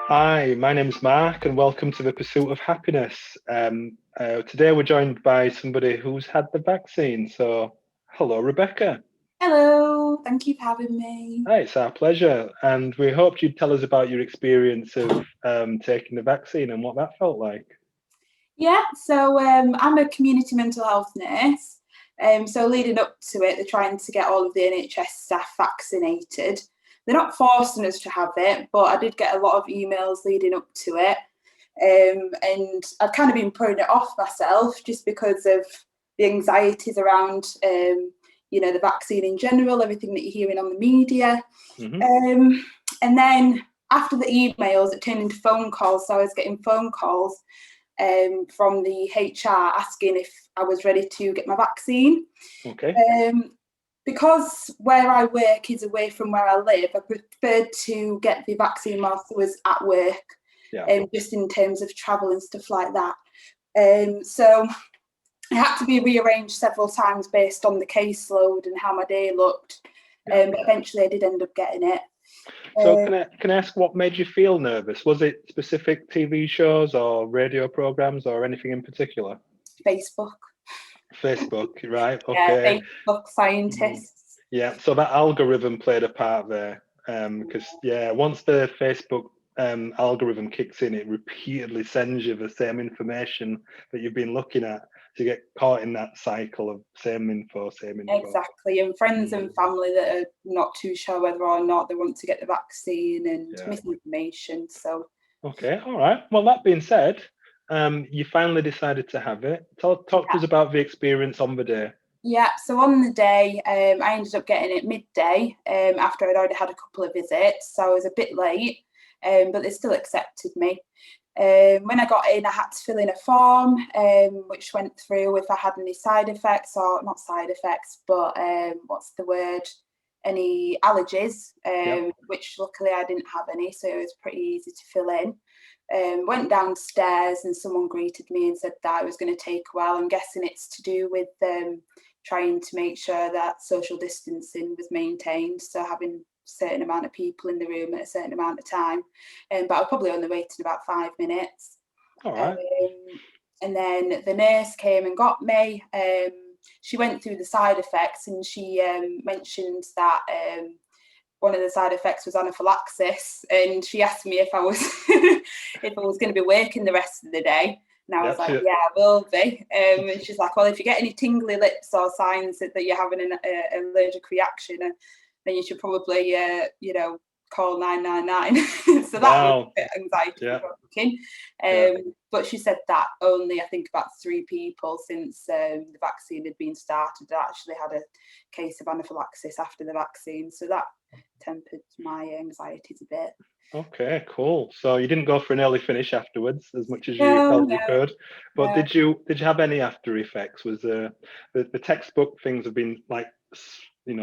Hi, my name's Mark, and welcome to the Pursuit of Happiness. Today we're joined by somebody who's had the vaccine. So, hello, Rebecca. Hello, thank you for having me. Hi, it's our pleasure, and we hoped you'd tell us about your experience of taking the vaccine and what that felt like. I'm a community mental health nurse. So leading up to it, they're trying to get all of the NHS staff vaccinated. They're not forcing us to have it, but I did get a lot of emails leading up to it. And I've kind of been putting it off myself just because of the anxieties around, the vaccine in general, everything that you're hearing on the media. Hmm. And then after the emails, it turned into phone calls. So I was getting phone calls from the HR asking if I was ready to get my vaccine. Okay. Because where I work is away from where I live, I preferred to get the vaccine whilst I was at work, Yeah. just in terms of travel and stuff like that. So it had to be rearranged several times based on the caseload and how my day looked. Yeah. But eventually I did end up getting it. So, can I ask what made you feel nervous? Was it specific TV shows or radio programs or anything in particular? Facebook. Facebook, right? Yeah, Okay. Facebook scientists. Yeah, so that algorithm played a part there. Because yeah, once the Facebook algorithm kicks in, it repeatedly sends you the same information that you've been looking at. So you get caught in that cycle of same info, same info. Exactly, and friends Mm, and family that are not too sure whether or not they want to get the vaccine and yeah. misinformation. So, Okay. All right. Well, that being said, you finally decided to have it. Talk to us about the experience on the day. so on the day, I ended up getting it midday after I'd already had a couple of visits. So I was a bit late, but they still accepted me. When I got in, I had to fill in a form, which went through if I had any side effects or not side effects, but what's the word? Any allergies, Yep. which luckily I didn't have any, so it was pretty easy to fill in. Went downstairs and someone greeted me and said that it was going to take a while. I'm guessing it's to do with trying to make sure that social distancing was maintained, so having certain amount of people in the room at a certain amount of time. But I was probably only waiting about 5 minutes. All right. Um, and then the nurse came and got me. She went through the side effects and she mentioned that one of the side effects was anaphylaxis, and she asked me if I was if I was going to be working the rest of the day. And I was Yep. like, yeah, I will be. And she's like, well, if you get any tingly lips or signs that you're having an allergic reaction, then you should probably, call 999. So that was Wow. a bit anxiety Yeah. provoking. Yeah. But she said that only, I think, about 3 people since the vaccine had been started actually had a case of anaphylaxis after the vaccine. So that tempered my anxieties a bit. Okay, cool. So you didn't go for an early finish afterwards, as much as you No, felt no, you could. But no. did you have any after effects? Was the textbook things have been like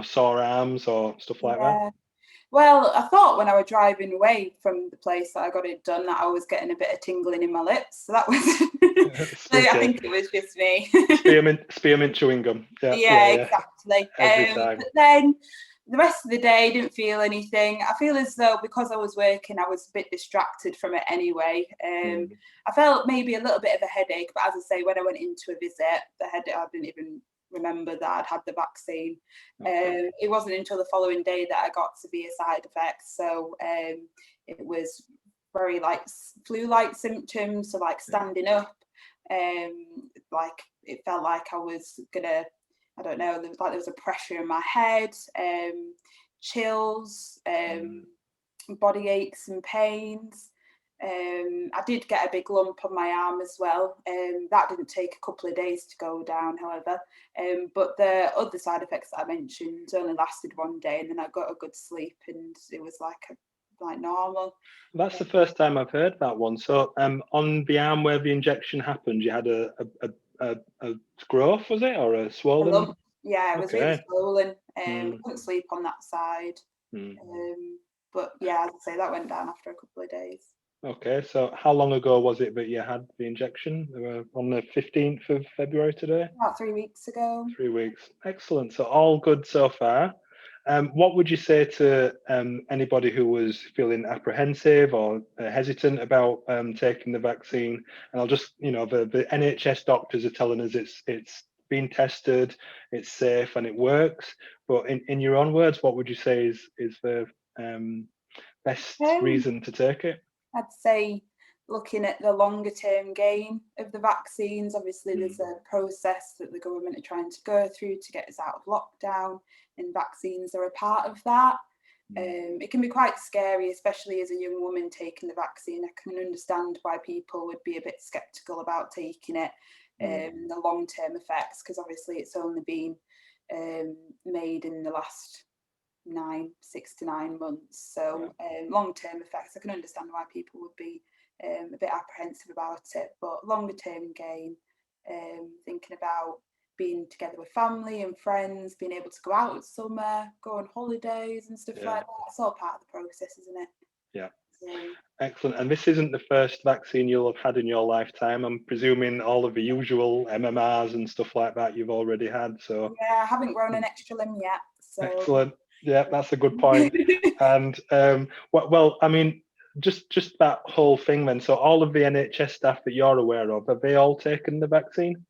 sore arms or stuff like that? Yeah. Well, I thought when I was driving away from the place that I got it done that I was getting a bit of tingling in my lips. So that was, so I Spooky. think it was just me. Spearmint chewing gum. Yeah, Yeah, yeah, yeah. exactly. Every time. But then the rest of the day, I didn't feel anything. I feel as though because I was working, I was a bit distracted from it anyway. Mm, I felt maybe a little bit of a headache, but as I say, when I went into a visit, the headache, I didn't even remember that I'd had the vaccine. okay. It wasn't until the following day that I got severe side effects. So it was very like flu-like symptoms, so like Yeah. standing up, like it felt like I was gonna, I don't know, there was a pressure in my head, chills, Mm, body aches and pains. I did get a big lump on my arm as well. That didn't take a couple of days to go down, however. But the other side effects that I mentioned only lasted 1 day, and then I got a good sleep, and it was like normal. that's the first time I've heard that one. So, on the arm where the injection happened, you had a growth, was it, or a A swollen? lump, yeah, it was really Okay. swollen. Mm, Couldn't sleep on that side. mm. But yeah, as I say, that went down after a couple of days. Okay. So, how long ago was it that you had the injection? On the 15th of February today. About 3 weeks ago. 3 weeks. Excellent. So all good so far. What would you say to anybody who was feeling apprehensive or hesitant about taking the vaccine? And I'll just, the NHS doctors are telling us it's been tested, it's safe, and it works. But in your own words, what would you say is the best reason to take it? I'd say looking at the longer term gain of the vaccines, obviously there's a process that the government are trying to go through to get us out of lockdown, and vaccines are a part of that. It can be quite scary, especially as a young woman taking the vaccine. I can understand why people would be a bit sceptical about taking it, the long term effects, because obviously it's only been made in the last 6 to 9 months. So long-term effects, I can understand why people would be a bit apprehensive about it, but longer-term gain, thinking about being together with family and friends, being able to go out somewhere, go on holidays and stuff like that. It's all part of the process, isn't it? Yeah. Excellent. And this isn't the first vaccine you'll have had in your lifetime. I'm presuming all of the usual MMRs and stuff like that you've already had. So yeah, I haven't grown an extra limb yet. So. Excellent. Yeah, that's a good point. And well, I mean, just that whole thing then. So all of the NHS staff that you're aware of, have they all taken the vaccine?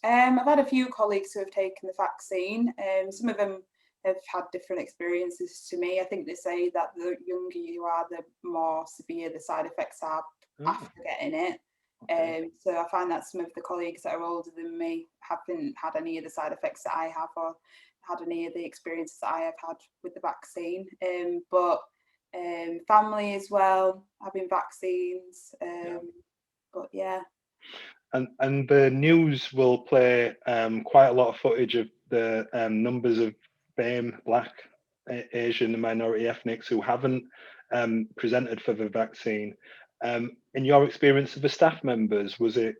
I've had a few colleagues who have taken the vaccine. Some of them have had different experiences to me. I think they say that the younger you are, the more severe the side effects are after getting it. Okay. So I find that some of the colleagues that are older than me haven't had any of the side effects that I have, or had any of the experiences that I have had with the vaccine. But family as well, having vaccines. But yeah. And the news will play quite a lot of footage of the numbers of BAME, Black, Asian and minority ethnics who haven't presented for the vaccine. In your experience of the staff members, was it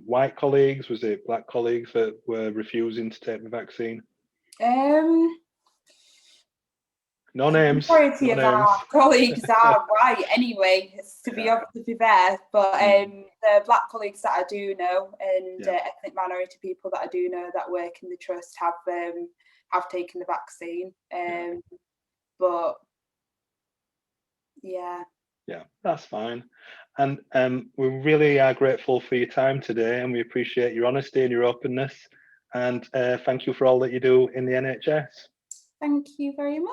white colleagues, was it Black colleagues that were refusing to take the vaccine? No names. The majority of our colleagues are white anyway, to be fair, but the Black colleagues that I do know, and ethnic minority people that I do know that work in the trust have taken the vaccine. But yeah, that's fine. And we really are grateful for your time today, and we appreciate your honesty and your openness. And thank you for all that you do in the NHS. Thank you very much.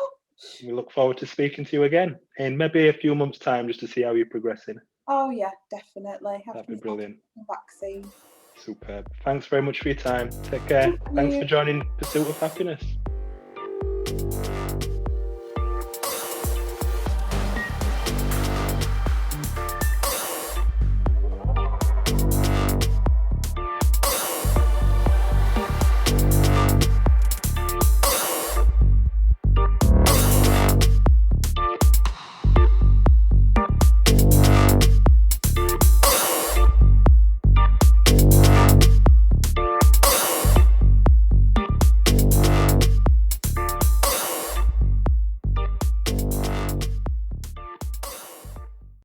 We look forward to speaking to you again in maybe a few months' time, just to see how you're progressing. Oh yeah, definitely. That'd be brilliant. Vaccine. Superb. Thanks very much for your time. Take care. Thanks for joining Pursuit of Happiness.